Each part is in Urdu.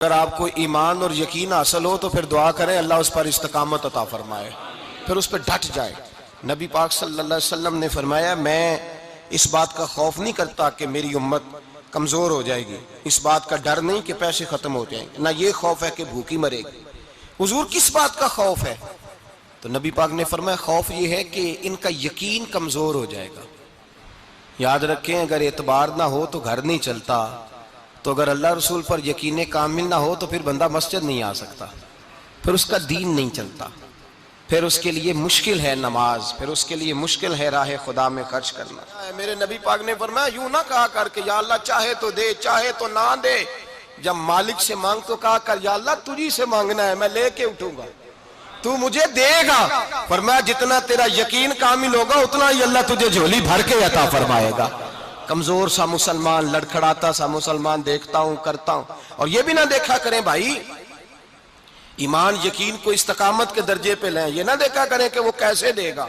اگر آپ کو ایمان اور یقین حاصل ہو تو پھر دعا کریں اللہ اس پر استقامت عطا فرمائے، پھر اس پر ڈٹ جائے۔ نبی پاک صلی اللہ علیہ وسلم نے فرمایا میں اس بات کا خوف نہیں کرتا کہ میری امت کمزور ہو جائے گی، اس بات کا ڈر نہیں کہ پیسے ختم ہو جائیں گے، نہ یہ خوف ہے کہ بھوکی مرے گی۔ حضور کس بات کا خوف ہے؟ تو نبی پاک نے فرمایا خوف یہ ہے کہ ان کا یقین کمزور ہو جائے گا۔ یاد رکھیں اگر اعتبار نہ ہو تو گھر نہیں چلتا، تو اگر اللہ رسول پر یقین کامل نہ ہو تو پھر بندہ مسجد نہیں آ سکتا، پھر اس کا دین نہیں چلتا، پھر اس کے لیے مشکل ہے نماز، پھر اس کے لیے مشکل ہے راہ خدا میں خرچ کرنا۔ میرے نبی پاک نے فرمایا یوں نہ کہا کر کہ یا اللہ چاہے تو دے چاہے تو نہ دے، جب مالک سے مانگ تو کہا کر یا اللہ تجھی سے مانگنا ہے، میں لے کے اٹھوں گا، تو مجھے دے گا۔ فرمایا جتنا تیرا یقین کامل ہوگا اتنا ہی اللہ تجھے جھولی بھر کے عطا فرمائے گا۔ کمزور سا مسلمان، لڑکھڑاتا سا مسلمان دیکھتا ہوں کرتا ہوں، اور یہ بھی نہ دیکھا کریں بھائی ایمان یقین کو استقامت کے درجے پہ لیں، یہ نہ دیکھا کریں کہ وہ کیسے دے گا،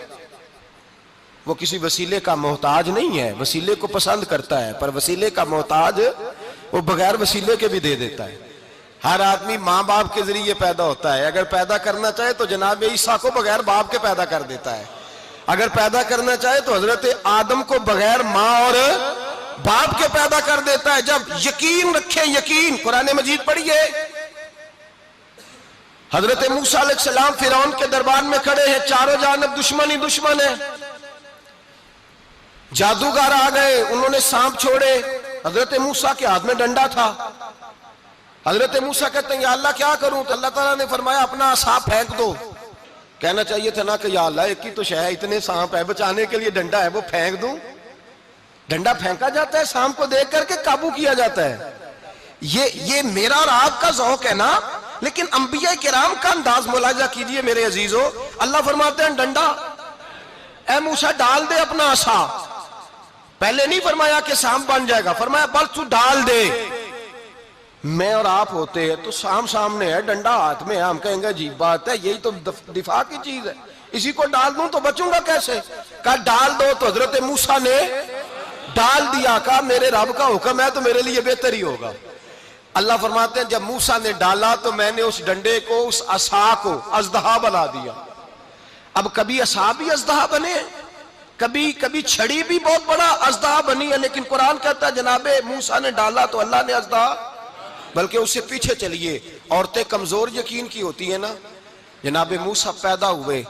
وہ کسی وسیلے کا محتاج نہیں ہے، وسیلے کو پسند کرتا ہے پر وسیلے کا محتاج وہ بغیر وسیلے کے بھی دے دیتا ہے۔ ہر آدمی ماں باپ کے ذریعے پیدا ہوتا ہے، اگر پیدا کرنا چاہے تو جناب عیسیٰ کو بغیر باپ کے پیدا کر دیتا ہے، اگر پیدا کرنا چاہے تو حضرت آدم کو بغیر ماں اور باپ کے پیدا کر دیتا ہے۔ جب یقین رکھیں، یقین قرآن مجید پڑھیے، حضرت موسیٰ علیہ السلام فرعون کے دربار میں کھڑے ہیں، چاروں جانب دشمن ہی دشمن ہے، جادوگر آ گئے، انہوں نے سانپ چھوڑے، حضرت موسیٰ کے ہاتھ میں ڈنڈا تھا، حضرت موسیٰ کہتے ہیں یا اللہ کیا کروں؟ تو اللہ تعالیٰ نے فرمایا اپنا عصا پھینک دو۔ کہنا چاہیے تھا نا کہ یا اللہ ایک ہی تو شے ہے، اتنے سانپ ہے، بچانے کے لیے ڈنڈا ہے وہ پھینک دوں؟ ڈنڈا پھینکا جاتا ہے، سانپ کو دیکھ کر کے قابو کیا جاتا ہے۔ یہ میرا اور آپ کا ذوق ہے نا، لیکن انبیاء کرام کا انداز ملاحظہ کیجئے میرے عزیزو۔ اللہ فرماتے ہیں ڈنڈا اے موسیٰ ڈال دے اپنا عصا، پہلے نہیں فرمایا کہ سانپ بن جائے گا، فرمایا بس تو ڈال دے۔ میں اور آپ ہوتے ہیں تو سانپ سامنے ہے، ڈنڈا ہاتھ میں ہے، ہم کہیں گے عجیب بات ہے، یہی تو دفاع کی چیز ہے، اسی کو ڈال دوں تو بچوں گا کیسے؟ کہا ڈال دو، تو حضرت موسیٰ نے ڈال دیا، کہا میرے رب کا حکم ہے تو میرے لیے بہتر ہی ہوگا۔ اللہ فرماتے ہیں جب موسیٰ نے ڈالا تو میں نے اس ڈنڈے کو، اس عصا کو اژدہا بنا دیا۔ اب کبھی عصا بھی اژدہا بنے، کبھی چھڑی بھی بہت بڑا اژدہا بنی ہے، لیکن قرآن کہتا ہے جناب موسیٰ نے ڈالا تو اللہ نے اژدہا، بلکہ اس سے پیچھے چلیے، عورتیں کمزور یقین کی ہوتی ہیں نا، جناب موسیٰ پیدا ہوئے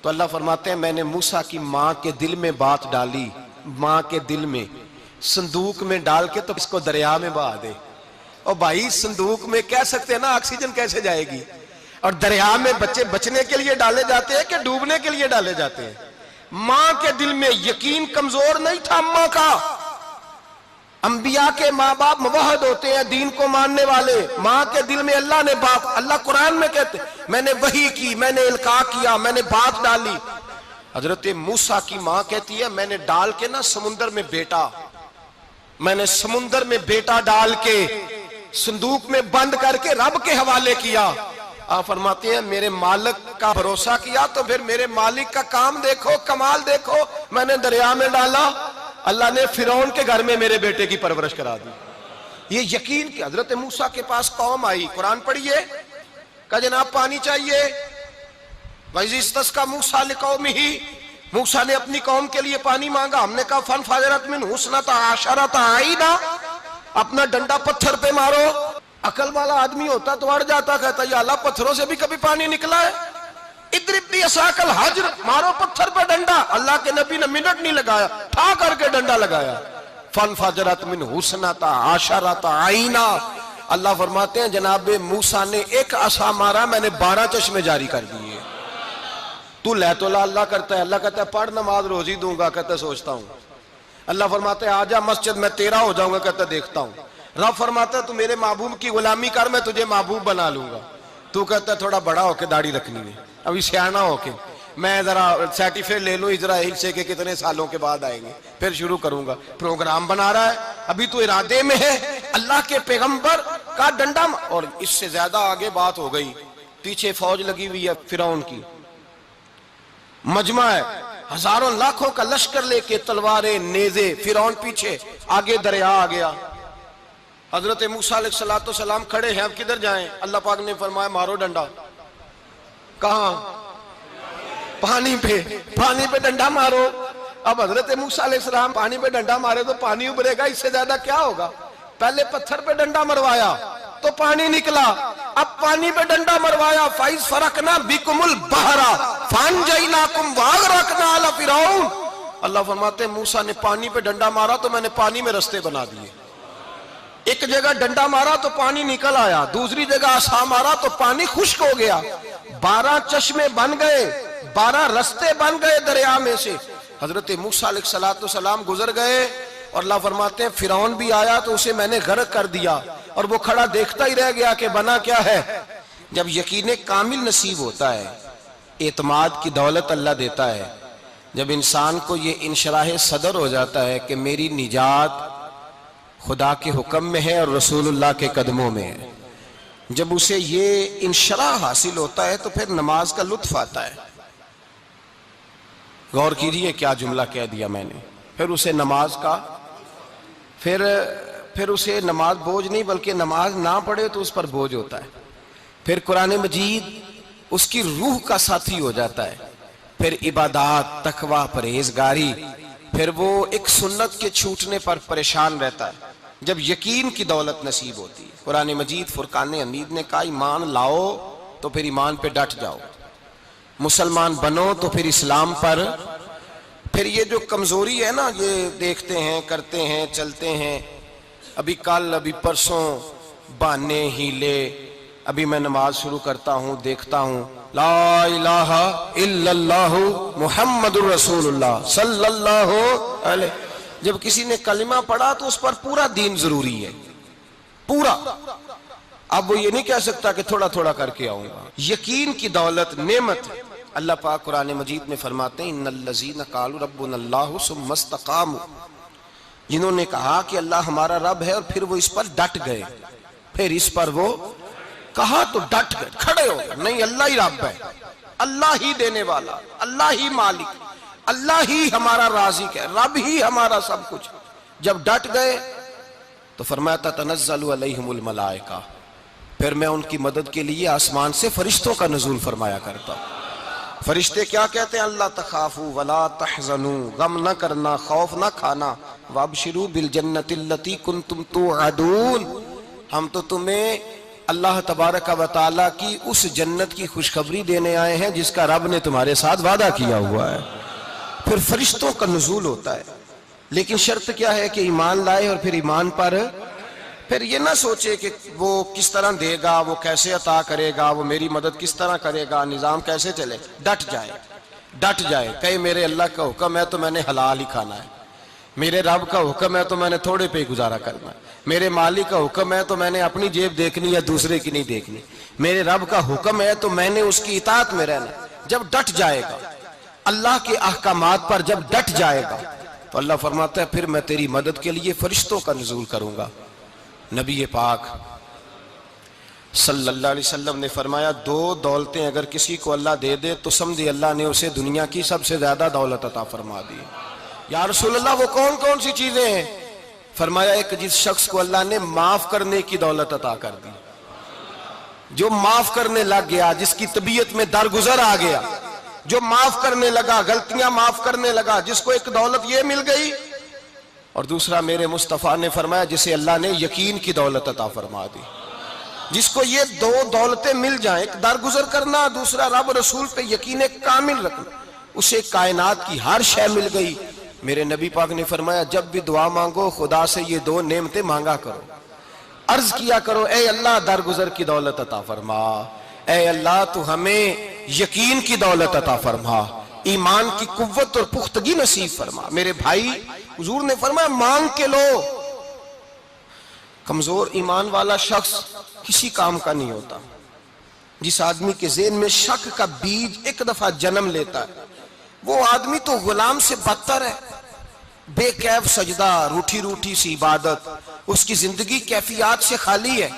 تو اللہ فرماتے ہیں میں نے موسیٰ کی ماں کے دل میں بات ڈالی، ماں کے دل میں صندوق میں ڈال کے تو اس کو دریا میں بہا دے۔ اور بھائی صندوق میں کہہ سکتے ہیں نا آکسیجن کیسے جائے گی، اور دریا میں بچے بچنے کے لیے ڈالے جاتے ہیں کہ ڈوبنے کے لیے ڈالے جاتے ہیں؟ ماں کے دل میں یقین کمزور نہیں تھا اماں کا۔ انبیاء کے ماں باپ موحد ہوتے ہیں، دین کو ماننے والے، ماں کے دل میں اللہ نے بات، اللہ قرآن میں کہتے میں نے وحی کی، میں نے القاء کیا، میں نے بات ڈالی۔ حضرت موسیٰ کی ماں کہتی ہے میں نے ڈال کے نا سمندر میں بیٹا، میں نے سمندر میں بیٹا ڈال کے صندوق میں بند کر کے رب کے حوالے کیا۔ آپ فرماتے ہیں میرے مالک کا بھروسہ کیا تو پھر میرے مالک کا کام دیکھو، کمال دیکھو، میں نے دریا میں ڈالا، اللہ نے فرعون کے گھر میں میرے بیٹے کی پرورش کرا دی۔ یہ یقین کہ حضرت موسیٰ کے پاس قوم آئی، قرآن پڑھیے، کہا جناب پانی چاہیے، وَإِذِ اسْتَسْقَىٰ مُوسَىٰ لِقَوْمِهِ، موسیٰ نے اپنی قوم کے لیے پانی مانگا، ہم نے کہا فَانْفَجَرَتْ مِنْهُ اثْنَتَا عَشَرَةَ عَيْنًا، اپنا ڈنڈا پتھر پہ مارو۔ عقل والا آدمی ہوتا تو اڑ جاتا، کہتا یا اللہ پتھروں سے بھی کبھی پانی نکلا ہے؟ اضرب بعصاک الحجر، مارو پتھر پہ ڈنڈا۔ اللہ کے نبی نے منٹ نہیں لگایا، ٹھا کر کے ڈنڈا لگایا، فَانْفَجَرَتْ مِنْهُ اثْنَتَا عَشَرَةَ عَيْنًا۔ اللہ فرماتے ہیں جناب موسیٰ نے ایک عصا مارا، میں نے 12 چشمے جاری کر دیے۔ تو لیت اللہ کرتا ہے، اللہ کہتا ہے پڑھ نماز روزی دوں گا، کہتا ہے سوچتا ہوں۔ اللہ فرماتا ہے آجا مسجد میں تیرا ہو جاؤں گا، کہتا ہے دیکھتا ہوں۔ رب فرماتا ہے تو میرے محبوب کی غلامی کر، میں تجھے محبوب بنا لوں گا۔ تو کہتا ہے تھوڑا بڑا ہو کے داڑھی رکھنی ہے، ابھی سیانا ہو کے میں ذرا سرٹیفکیٹ لے لوں اسرائیل سے کہ کتنے سالوں کے بعد آئیں گے، پھر شروع کروں گا۔ پروگرام بنا رہا ہے، ابھی تو ارادے میں ہے۔ اللہ کے پیغمبر کا ڈنڈا، اور اس سے زیادہ آگے بات ہو گئی، پیچھے فوج لگی ہوئی ہے فرعون کی، مجمع ہے، ہزاروں لاکھوں کا لشکر لے کے، تلواریں نیزے، فرعون پیچھے، آگے دریا آ گیا۔ حضرت موسیٰ علیہ السلام کھڑے ہیں، اب کدھر جائیں؟ اللہ پاک نے فرمایا مارو ڈنڈا۔ کہاں؟ پانی پہ ڈنڈا مارو۔ اب حضرت موسیٰ علیہ السلام پانی پہ ڈنڈا مارے تو پانی ابھرے گا، اس سے زیادہ کیا ہوگا؟ پہلے پتھر پہ ڈنڈا مروایا تو پانی نکلا، اب پانی پہ ڈنڈا مروایا، فَإِذْ فَرَقْنَا بِكُمُ الْبَحْرَ فَأَنْجَيْنَاكُمْ وَأَغْرَقْنَا آلَ فِرْعَوْنَ۔ اللہ فرماتے ہیں موسیٰ نے پانی پہ ڈنڈا مارا تو میں نے پانی میں رستے بنا دیے۔ ایک جگہ ڈنڈا مارا تو پانی نکل آیا، دوسری جگہ عصا مارا تو پانی خشک ہو گیا، 12 چشمے بن گئے، 12 رستے بن گئے دریا میں سے۔ حضرت موسیٰ علیہ السلام گزر گئے اور اللہ فرماتے ہیں فرعون بھی آیا تو اسے میں نے غرق کر دیا، اور وہ کھڑا دیکھتا ہی رہ گیا کہ بنا کیا ہے۔ جب یقین کامل نصیب ہوتا ہے، اعتماد کی دولت اللہ دیتا ہے، جب انسان کو یہ انشراح صدر ہو جاتا ہے کہ میری نجات خدا کے حکم میں ہے اور رسول اللہ کے قدموں میں ہے، جب اسے یہ انشراح حاصل ہوتا ہے تو پھر نماز کا لطف آتا ہے۔ غور کیجئے کیا جملہ کہہ دیا میں نے، پھر اسے نماز کا پھر اسے نماز بوجھ نہیں بلکہ نماز نہ پڑھے تو اس پر بوجھ ہوتا ہے، پھر قرآن مجید اس کی روح کا ساتھی ہو جاتا ہے، پھر عبادات، تقوی، پرہیزگاری، پھر وہ ایک سنت کے چھوٹنے پر پریشان رہتا ہے جب یقین کی دولت نصیب ہوتی ہے۔ قرآن مجید فرقان حمید نے کہا ایمان لاؤ تو پھر ایمان پہ ڈٹ جاؤ، مسلمان بنو تو پھر اسلام پر۔ پھر یہ جو کمزوری ہے نا، یہ دیکھتے ہیں، کرتے ہیں، چلتے ہیں، ابھی کل ابھی پرسوں بہانے ہیلے، ابھی میں نماز شروع کرتا ہوں دیکھتا ہوں لا الہ الا اللہ محمد الرسول اللہ صلی اللہ علیہ۔ جب کسی نے کلمہ پڑھا تو اس پر پورا دین ضروری ہے، پورا۔ اب وہ یہ نہیں کہہ سکتا کہ تھوڑا تھوڑا کر کے آؤں گا۔ یقین کی دولت نعمت ہے۔ اللہ پاک قرآن مجید میں فرماتے ہیں ان الذین قالوا ربنا اللہ ثم استقاموا، جنہوں نے کہا کہ اللہ ہمارا رب ہے اور پھر وہ اس پر ڈٹ گئے، پھر اس پر وہ کہا تو ڈٹ گئے، کھڑے ہو گئے، نہیں اللہ ہی رب ہے، اللہ ہی دینے والا، اللہ ہی مالک، اللہ ہی ہمارا رازق ہے، رب ہی ہمارا سب کچھ۔ جب ڈٹ گئے تو فرمایا تتنزل علیہم الملائکہ، پھر میں ان کی مدد کے لیے آسمان سے فرشتوں کا نزول فرمایا کرتا ہوں۔ فرشتے کیا کہتے ہیں؟ اللہ تخافوا ولا تحزنوا، غم نہ کرنا، خوف نہ کھانا، وابشروا بالجنۃ التی کنتم توعدون، ہم تو تمہیں اللہ تبارک و تعالیٰ کی اس جنت کی خوشخبری دینے آئے ہیں جس کا رب نے تمہارے ساتھ وعدہ کیا ہوا ہے۔ پھر فرشتوں کا نزول ہوتا ہے، لیکن شرط کیا ہے کہ ایمان لائے، اور پھر ایمان پر پھر یہ نہ سوچے کہ وہ کس طرح دے گا، وہ کیسے عطا کرے گا، وہ میری مدد کس طرح کرے گا، نظام کیسے چلے، ڈٹ جائے، کہے میرے اللہ کا حکم ہے تو میں نے حلال ہی کھانا ہے، میرے رب کا حکم ہے تو میں نے تھوڑے پہ گزارا کرنا ہے، میرے مالک کا حکم ہے تو میں نے اپنی جیب دیکھنی یا دوسرے کی نہیں دیکھنی، میرے رب کا حکم ہے تو میں نے اس کی اطاعت میں رہنا۔ جب ڈٹ جائے گا اللہ کے احکامات پر، جب ڈٹ جائے گا تو اللہ فرماتا ہے پھر میں تیری مدد کے لیے فرشتوں کا نزول کروں گا۔ نبی پاک صلی اللہ علیہ وسلم نے فرمایا 2 دولتیں اگر کسی کو اللہ دے دے تو سمجھے اللہ نے اسے دنیا کی سب سے زیادہ دولت عطا فرما دی۔ یا رسول اللہ وہ کون کون سی چیزیں ہیں؟ فرمایا ایک جس شخص کو اللہ نے معاف کرنے کی دولت عطا کر دی، جو معاف کرنے لگ گیا، جس کی طبیعت میں درگزر آ گیا، جو معاف کرنے لگا، غلطیاں معاف کرنے لگا، جس کو ایک دولت یہ مل گئی۔ اور دوسرا میرے مصطفیٰ نے فرمایا جسے اللہ نے یقین کی دولت عطا فرما دی، جس کو یہ 2 دولتیں مل جائیں، ایک درگزر کرنا، دوسرا رب رسول پہ یقین کامل رکھنا، اسے کائنات کی ہر شے مل گئی۔ میرے نبی پاک نے فرمایا جب بھی دعا مانگو خدا سے یہ 2 نعمتیں مانگا کرو، عرض کیا کرو اے اللہ درگزر کی دولت عطا فرما، اے اللہ تو ہمیں یقین کی دولت عطا فرما، ایمان کی قوت اور پختگی نصیب فرما۔ میرے بھائی حضور نے فرمایا مانگ کے لو۔ کمزور ایمان والا شخص کسی کام کا نہیں ہوتا۔ جس آدمی کے ذہن میں شک کا بیج ایک دفعہ جنم لیتا ہے وہ آدمی تو غلام سے بدتر ہے، بے کیف سجدہ، روٹھی روٹھی سی عبادت، اس کی زندگی کیفیات سے خالی ہے۔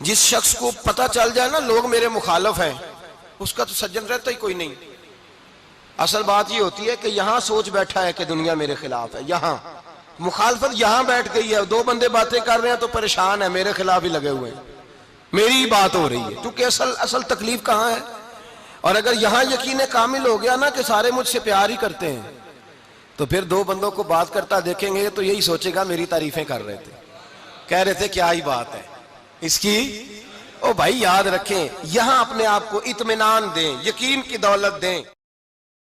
جس شخص کو پتہ چل جائے نا لوگ میرے مخالف ہیں، اس کا تو سجن رہتا ہی کوئی نہیں۔ اصل بات یہ ہوتی ہے کہ یہاں سوچ بیٹھا ہے کہ دنیا میرے خلاف ہے، یہاں مخالفت یہاں بیٹھ گئی ہے، دو بندے باتیں کر رہے ہیں تو پریشان ہے، میرے خلاف ہی لگے ہوئے ہیں، میری ہی بات ہو رہی ہے، کیونکہ اصل تکلیف کہاں ہے؟ اور اگر یہاں یقین کامل ہو گیا نا کہ سارے مجھ سے پیار ہی کرتے ہیں، تو پھر دو بندوں کو بات کرتا دیکھیں گے تو یہی سوچے گا میری تعریفیں کر رہے تھے، کہہ رہے تھے کیا ہی بات ہے اس کی۔ او بھائی یاد رکھیں، یہاں اپنے آپ کو اطمینان دیں، یقین کی دولت دیں۔